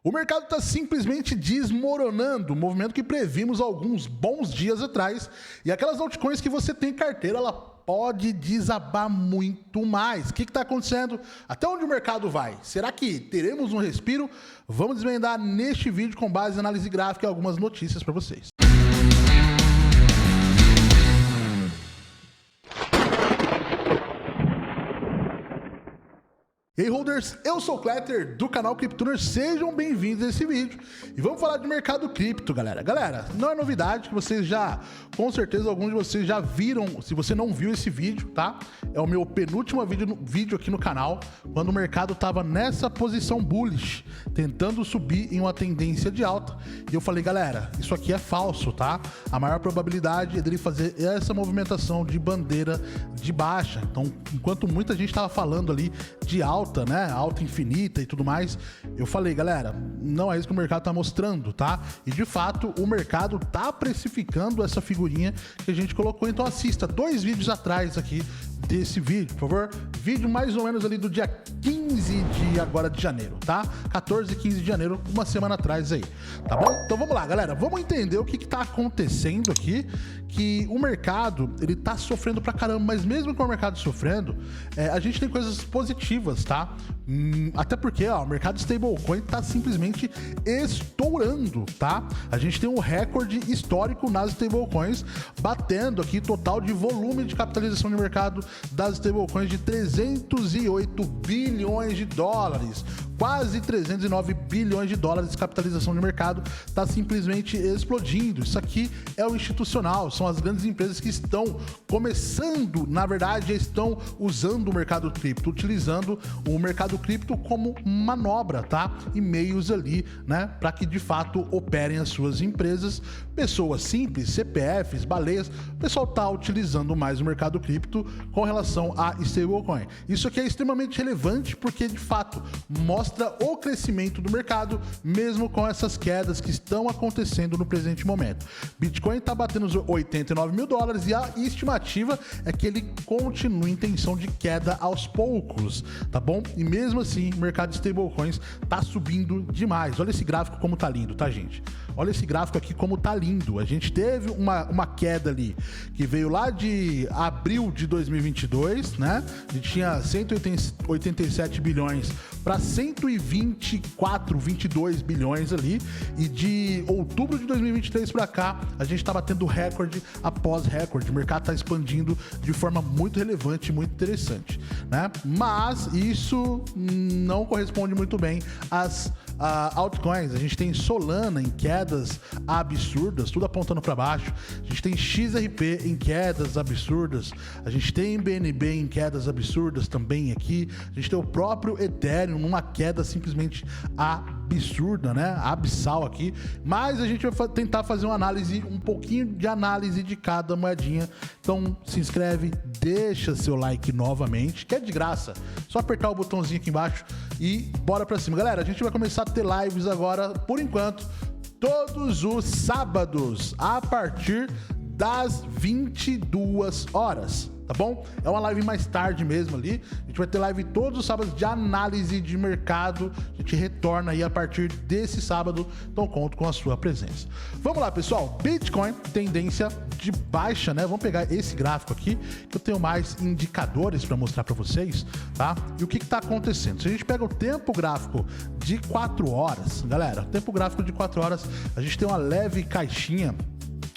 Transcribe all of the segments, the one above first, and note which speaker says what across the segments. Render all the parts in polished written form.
Speaker 1: O mercado está simplesmente desmoronando, um movimento que previmos alguns bons dias atrás. E aquelas altcoins que você tem em carteira, ela pode desabar muito mais. O que está acontecendo? Até onde o mercado vai? Será que teremos um respiro? Vamos desvendar neste vídeo com base em análise gráfica e algumas notícias para vocês. E aí, holders, eu sou o Kletter do canal CryptoNerd, sejam bem-vindos a esse vídeo e vamos falar de mercado cripto, galera. Galera, não é novidade que vocês já, com certeza alguns de vocês já viram, se você não viu esse vídeo, tá? É o meu penúltimo vídeo aqui no canal, quando o mercado tava nessa posição bullish, tentando subir em uma tendência de alta, e eu falei, galera, isso aqui é falso, tá? A maior probabilidade é dele fazer essa movimentação de bandeira de baixa. Então, enquanto muita gente tava falando ali de alta, né, alta infinita e tudo mais, eu falei, galera, não é isso que o mercado tá mostrando, tá? E de fato, o mercado tá precificando essa figurinha que a gente colocou, então assista 2 vídeos atrás aqui desse vídeo, por favor. Vídeo mais ou menos ali do dia 15 de janeiro, tá? 14 e 15 de janeiro, uma semana atrás aí, tá bom? Então vamos lá, galera, vamos entender o que tá acontecendo aqui, que o mercado, ele tá sofrendo pra caramba, mas mesmo com o mercado sofrendo, a gente tem coisas positivas, tá? Até porque, ó, o mercado stablecoin tá simplesmente estourando, tá? A gente tem um recorde histórico nas stablecoins, batendo aqui total de volume de capitalização de mercado das stablecoins de 308 bilhões de dólares. Quase 309 bilhões de dólares de capitalização de mercado, tá simplesmente explodindo. Isso aqui é o institucional, são as grandes empresas que estão começando, na verdade, estão usando o mercado cripto, utilizando o mercado cripto como manobra, tá? E meios ali, né, para que de fato operem as suas empresas. Pessoas simples, CPFs, baleias, o pessoal tá utilizando mais o mercado cripto com relação a stablecoin. Isso aqui é extremamente relevante porque de fato mostra o crescimento do mercado, mesmo com essas quedas que estão acontecendo no presente momento. Bitcoin está batendo os 89 mil dólares e a estimativa é que ele continue em tensão de queda aos poucos, tá bom? E mesmo assim, o mercado de stablecoins está subindo demais. Olha esse gráfico como tá lindo, tá, gente? Olha esse gráfico aqui como tá lindo. A gente teve uma queda ali que veio lá de abril de 2022, né? A gente tinha 187 bilhões para 124, 22 bilhões ali, e de outubro de 2023 para cá, a gente tá batendo recorde após recorde. O mercado tá expandindo de forma muito relevante, muito interessante, né? Mas isso não corresponde muito bem às altcoins. A gente tem Solana em quedas absurdas, tudo apontando para baixo. A gente tem XRP em quedas absurdas. A gente tem BNB em quedas absurdas também aqui. A gente tem o próprio Ethereum numa queda simplesmente absurda, né? Abissal aqui. Mas a gente vai tentar fazer uma análise, um pouquinho de análise de cada moedinha. Então se inscreve, deixa seu like novamente, que é de graça. Só apertar o botãozinho aqui embaixo e bora pra cima. Galera, a gente vai começar a ter lives agora, por enquanto, todos os sábados, a partir das 22 horas. Tá bom? É uma live mais tarde mesmo ali. A gente vai ter live todos os sábados de análise de mercado. A gente retorna aí a partir desse sábado. Então conto com a sua presença. Vamos lá, pessoal. Bitcoin, tendência de baixa, né? Vamos pegar esse gráfico aqui, que eu tenho mais indicadores para mostrar para vocês, tá? E o que tá acontecendo? Se a gente pega o tempo gráfico de 4 horas, galera, tempo gráfico de 4 horas, a gente tem uma leve caixinha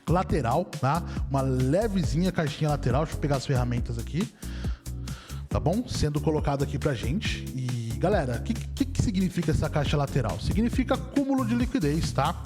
Speaker 1: lateral, tá? Uma levezinha caixinha lateral. Deixa eu pegar as ferramentas aqui, tá bom? Sendo colocado aqui pra gente. E galera, o que significa essa caixa lateral? Significa acúmulo de liquidez, tá?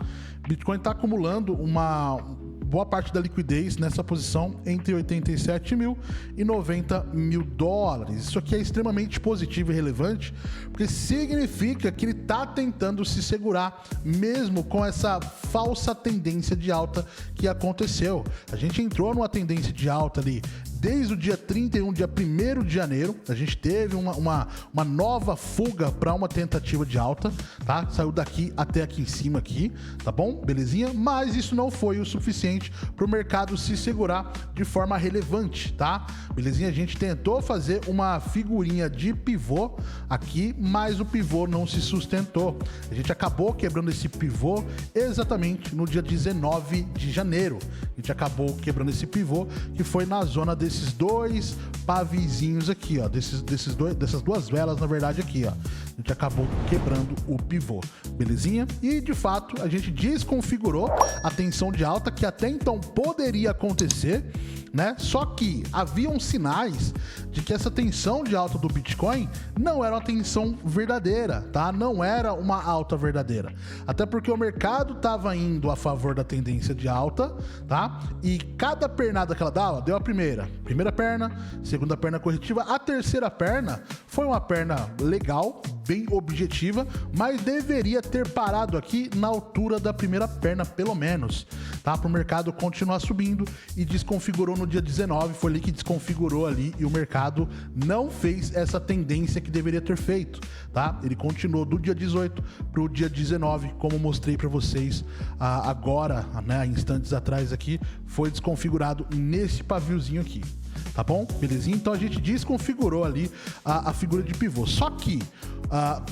Speaker 1: Bitcoin tá acumulando uma boa parte da liquidez nessa posição entre 87 mil e 90 mil dólares. Isso aqui é extremamente positivo e relevante, porque significa que ele está tentando se segurar, mesmo com essa falsa tendência de alta que aconteceu. A gente entrou numa tendência de alta ali desde o dia 31, dia 1º de janeiro, a gente teve uma nova fuga para uma tentativa de alta, tá? Saiu daqui até aqui em cima aqui, tá bom? Belezinha? Mas isso não foi o suficiente para o mercado se segurar de forma relevante, tá? Belezinha? A gente tentou fazer uma figurinha de pivô aqui, mas o pivô não se sustentou. A gente acabou quebrando esse pivô exatamente no dia 19 de janeiro. A gente acabou quebrando esse pivô, que foi na zona desses dois pavizinhos aqui, ó, dessas duas velas, na verdade, aqui, ó. A gente acabou quebrando o pivô, belezinha? E, de fato, a gente desconfigurou a tensão de alta que até então poderia acontecer, né? Só que haviam sinais de que essa tensão de alta do Bitcoin não era uma tensão verdadeira, tá? Não era uma alta verdadeira. Até porque o mercado estava indo a favor da tendência de alta, tá? E cada pernada que ela dava, deu a primeira perna, segunda perna corretiva, a terceira perna foi uma perna legal, bem objetiva, mas deveria ter parado aqui na altura da primeira perna, pelo menos, tá? Para o mercado continuar subindo, e desconfigurou no dia 19, foi ali que desconfigurou ali, e o mercado não fez essa tendência que deveria ter feito, tá? Ele continuou do dia 18 para o dia 19, como mostrei para vocês agora, né, instantes atrás aqui, foi desconfigurado nesse paviozinho aqui. Tá bom? Belezinha? Então a gente desconfigurou ali a figura de pivô. Só que,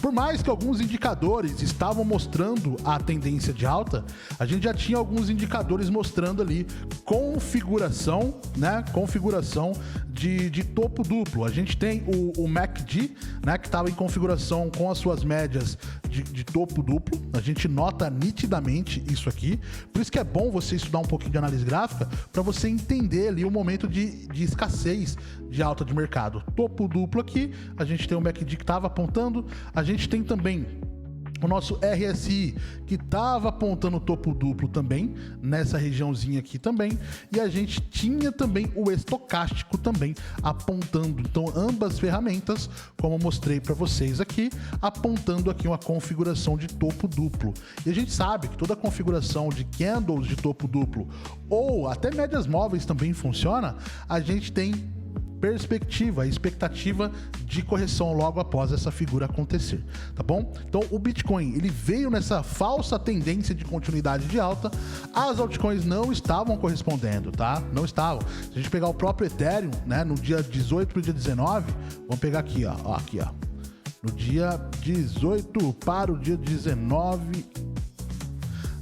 Speaker 1: por mais que alguns indicadores estavam mostrando a tendência de alta, a gente já tinha alguns indicadores mostrando ali configuração, né? Configuração de topo duplo. A gente tem o MACD, né? Que estava em configuração com as suas médias de topo duplo. A gente nota nitidamente isso aqui. Por isso que é bom você estudar um pouquinho de análise gráfica para você entender ali o momento de escassez de alta de mercado. Topo duplo aqui, a gente tem o MACD que estava apontando, a gente tem também o nosso RSI que estava apontando topo duplo também, nessa regiãozinha aqui também, e a gente tinha também o estocástico também apontando. Então ambas ferramentas, como eu mostrei para vocês aqui, apontando aqui uma configuração de topo duplo. E a gente sabe que toda configuração de candles de topo duplo, ou até médias móveis também funciona, a gente tem perspectiva, expectativa de correção logo após essa figura acontecer, tá bom? Então o Bitcoin, ele veio nessa falsa tendência de continuidade de alta, as altcoins não estavam correspondendo, tá? Não estavam. Se a gente pegar o próprio Ethereum, né, no dia 18 para o dia 19, vamos pegar aqui, ó, aqui, ó, no dia 18 para o dia 19,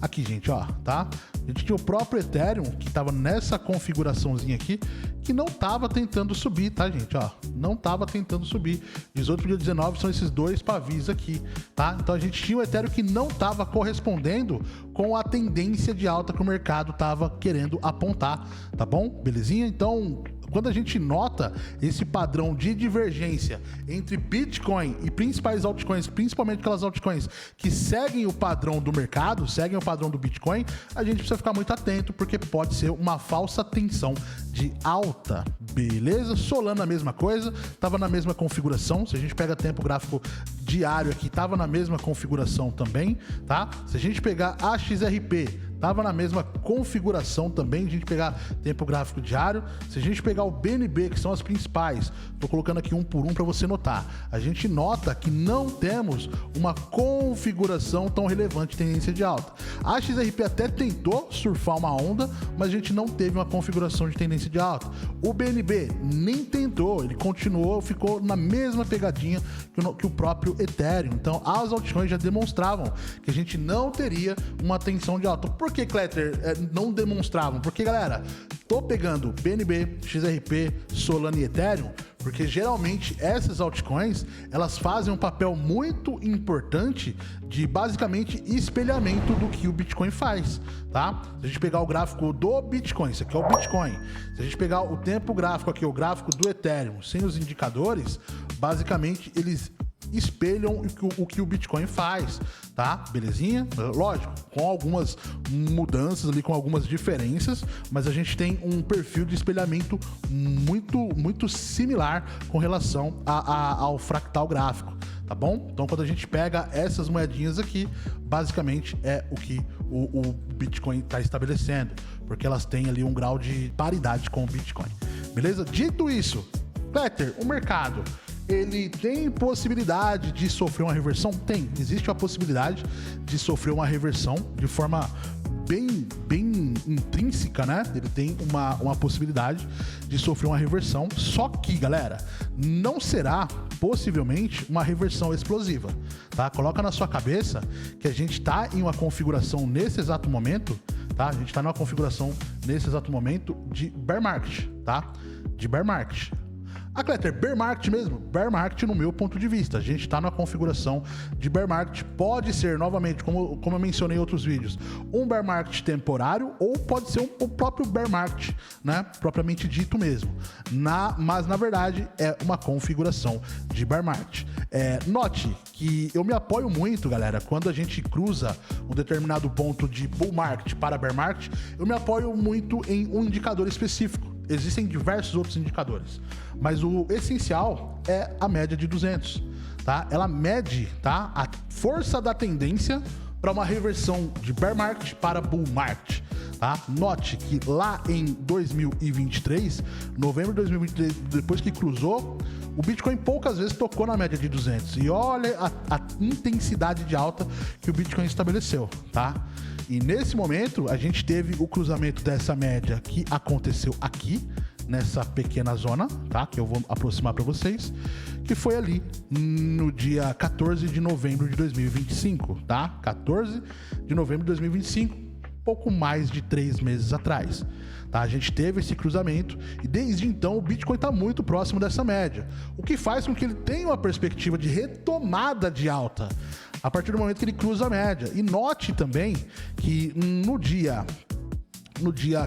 Speaker 1: aqui, gente, ó, tá? A gente tinha o próprio Ethereum, que estava nessa configuraçãozinha aqui, que não estava tentando subir, tá, gente? Ó, não estava tentando subir. 18 para o dia 19 são esses dois pavis aqui, tá? Então a gente tinha o Ethereum que não estava correspondendo com a tendência de alta que o mercado estava querendo apontar, tá bom? Belezinha? Então, quando a gente nota esse padrão de divergência entre Bitcoin e principais altcoins, principalmente aquelas altcoins que seguem o padrão do mercado, seguem o padrão do Bitcoin, a gente precisa ficar muito atento, porque pode ser uma falsa tensão de alta, beleza? Solana a mesma coisa, estava na mesma configuração. Se a gente pega tempo gráfico diário aqui, estava na mesma configuração também, tá? Se a gente pegar a XRP, estava na mesma configuração também, a gente pegar tempo gráfico diário. Se a gente pegar o BNB, que são as principais, tô colocando aqui um por um para você notar, a gente nota que não temos uma configuração tão relevante de tendência de alta. A XRP até tentou surfar uma onda, mas a gente não teve uma configuração de tendência de alta. O BNB nem tentou, ele continuou, ficou na mesma pegadinha que o próprio Ethereum. Então as altcoins já demonstravam que a gente não teria uma tensão de alta. Por que, Kletter, não demonstravam? Porque, galera, tô pegando BNB, XRP, Solana e Ethereum, porque geralmente essas altcoins, elas fazem um papel muito importante de basicamente espelhamento do que o Bitcoin faz, tá? Se a gente pegar o gráfico do Bitcoin, isso aqui é o Bitcoin. Se a gente pegar o tempo gráfico aqui, o gráfico do Ethereum, sem os indicadores, basicamente eles espelham o que o Bitcoin faz, tá? Belezinha? Lógico, com algumas mudanças ali, com algumas diferenças, mas a gente tem um perfil de espelhamento muito similar com relação ao fractal gráfico, tá bom? Então, quando a gente pega essas moedinhas aqui, basicamente é o que o Bitcoin está estabelecendo, porque elas têm ali um grau de paridade com o Bitcoin. beleza? Dito isso, Kletter, o mercado, ele tem possibilidade de sofrer uma reversão? Tem, existe a possibilidade de sofrer uma reversão de forma bem intrínseca, né? Ele tem uma possibilidade de sofrer uma reversão, só que, galera, não será possivelmente uma reversão explosiva, tá? Coloca na sua cabeça que a gente tá em uma configuração nesse exato momento, tá? A gente tá numa configuração nesse exato momento de bear market, tá? De bear market. A Kletter, bear market mesmo? Bear market no meu ponto de vista. A gente está na configuração de bear market. Pode ser, novamente, como eu mencionei em outros vídeos, um bear market temporário ou pode ser o próprio bear market, né? Propriamente dito mesmo. Mas, na verdade, é uma configuração de bear market. Note que eu me apoio muito, galera, quando a gente cruza um determinado ponto de bull market para bear market, eu me apoio muito em um indicador específico. Existem diversos outros indicadores, mas o essencial é a média de 200, tá? Ela mede, tá, a força da tendência para uma reversão de bear market para bull market, tá? Note que lá em 2023, novembro de 2023, depois que cruzou, o Bitcoin poucas vezes tocou na média de 200. E olha a intensidade de alta que o Bitcoin estabeleceu, tá? E nesse momento, a gente teve o cruzamento dessa média que aconteceu aqui, nessa pequena zona, tá? Que eu vou aproximar para vocês, que foi ali no dia 14 de novembro de 2025, tá? 14 de novembro de 2025, pouco mais de 3 meses atrás. Tá? A gente teve esse cruzamento e desde então o Bitcoin está muito próximo dessa média, o que faz com que ele tenha uma perspectiva de retomada de alta a partir do momento que ele cruza a média. E note também que no dia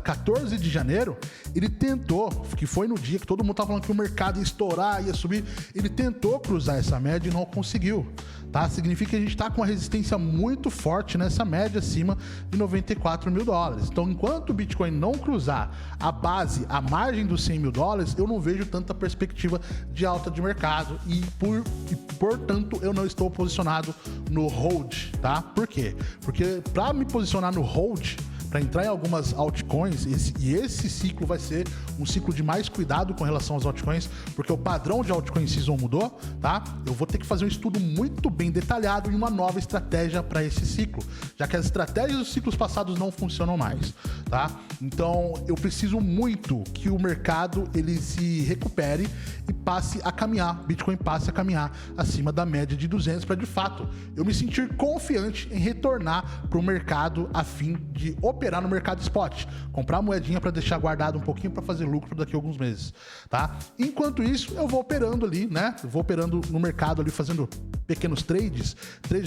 Speaker 1: 14 de janeiro, ele tentou, que foi no dia que todo mundo estava falando que o mercado ia estourar, ia subir, ele tentou cruzar essa média e não conseguiu, tá? Significa que a gente está com uma resistência muito forte nessa média acima de 94 mil dólares. Então, enquanto o Bitcoin não cruzar a base, a margem dos 100 mil dólares, eu não vejo tanta perspectiva de alta de mercado e portanto, eu não estou posicionado no hold, tá? Por quê? Porque para me posicionar no hold, para entrar em algumas altcoins, esse ciclo vai ser um ciclo de mais cuidado com relação às altcoins, porque o padrão de altcoin season mudou, tá? Eu vou ter que fazer um estudo muito bem detalhado e uma nova estratégia para esse ciclo, já que as estratégias dos ciclos passados não funcionam mais, tá? Então, eu preciso muito que o mercado ele se recupere e passe a caminhar, Bitcoin passe a caminhar acima da média de 200 para, de fato, eu me sentir confiante em retornar para o mercado a fim de operar no mercado spot, comprar moedinha para deixar guardado um pouquinho para fazer lucro daqui a alguns meses, tá? Enquanto isso, eu vou operando ali, né? Eu vou operando no mercado ali, fazendo pequenos trades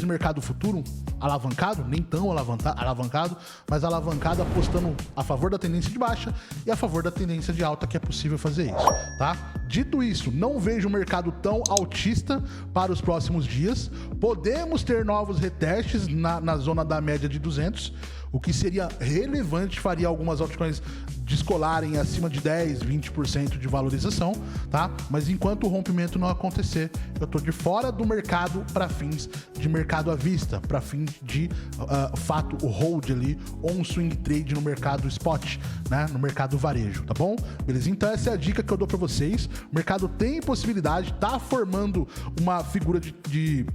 Speaker 1: no mercado futuro, alavancado, nem tão alavancado, mas alavancado apostando a favor da tendência de baixa e a favor da tendência de alta, que é possível fazer isso, tá? Dito isso, não vejo o mercado tão altista para os próximos dias. Podemos ter novos retestes na zona da média de 200, o que seria relevante, faria algumas altcoins descolarem acima de 10, 20% de valorização, tá? Mas enquanto o rompimento não acontecer, eu tô de fora do mercado para fins de mercado à vista, para fins de fato o hold ali, ou um swing trade no mercado spot, né? No mercado varejo, tá bom? Beleza? Então essa é a dica que eu dou para vocês. O mercado tem possibilidade, tá formando uma figura de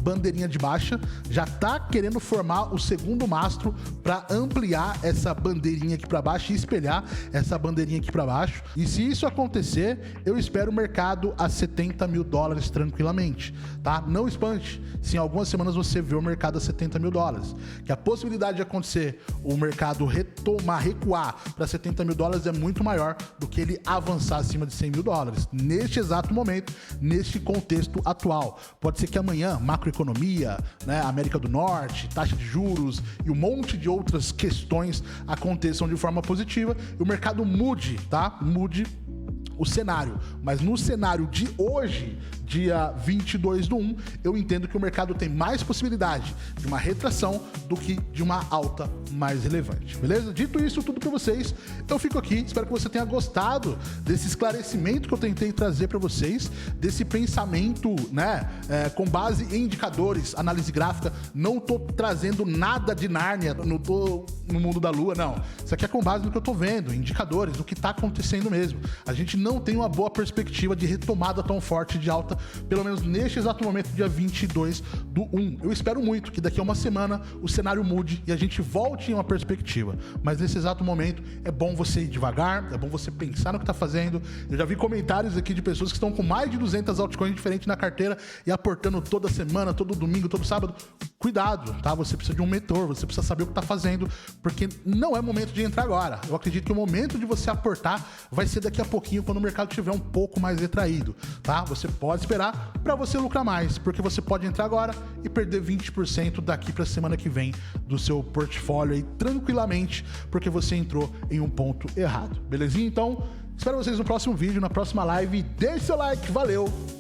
Speaker 1: bandeirinha de baixa, já tá querendo formar o segundo mastro para ampliar essa bandeirinha aqui para baixo e espelhar essa bandeirinha aqui para baixo. E se isso acontecer, eu espero o mercado a 70 mil dólares tranquilamente, tá? Não espante se em algumas semanas você vê o mercado a 70 mil dólares, que a possibilidade de acontecer o mercado recuar para 70 mil dólares é muito maior do que ele avançar acima de 100 mil dólares neste exato momento, neste contexto atual. Pode ser que amanhã macroeconomia, né, América do Norte, taxa de juros e um monte de outras questões aconteçam de forma positiva e o mercado mude, tá? Mude o cenário. Mas no cenário de hoje, dia 22/1, eu entendo que o mercado tem mais possibilidade de uma retração do que de uma alta mais relevante, beleza? Dito isso tudo para vocês, eu fico aqui, espero que você tenha gostado desse esclarecimento que eu tentei trazer para vocês, desse pensamento, né, com base em indicadores, análise gráfica. Não tô trazendo nada de Nárnia, não tô no mundo da lua, não. Isso aqui é com base no que eu tô vendo, indicadores, no que tá acontecendo mesmo. A gente não tem uma boa perspectiva de retomada tão forte de alta, pelo menos neste exato momento, dia 22/1. Eu espero muito que daqui a uma semana o cenário mude e a gente volte em uma perspectiva. Mas nesse exato momento é bom você ir devagar, é bom você pensar no que tá fazendo. Eu já vi comentários aqui de pessoas que estão com mais de 200 altcoins diferentes na carteira e aportando toda semana, todo domingo, todo sábado. Cuidado, tá? Você precisa de um mentor, você precisa saber o que tá fazendo, porque não é momento de entrar agora. Eu acredito que o momento de você aportar vai ser daqui a pouquinho, quando o mercado estiver um pouco mais retraído, tá? Você pode esperar para você lucrar mais, porque você pode entrar agora e perder 20% daqui para a semana que vem do seu portfólio aí tranquilamente, porque você entrou em um ponto errado, belezinha? Então, espero vocês no próximo vídeo, na próxima live. Deixe seu like, valeu!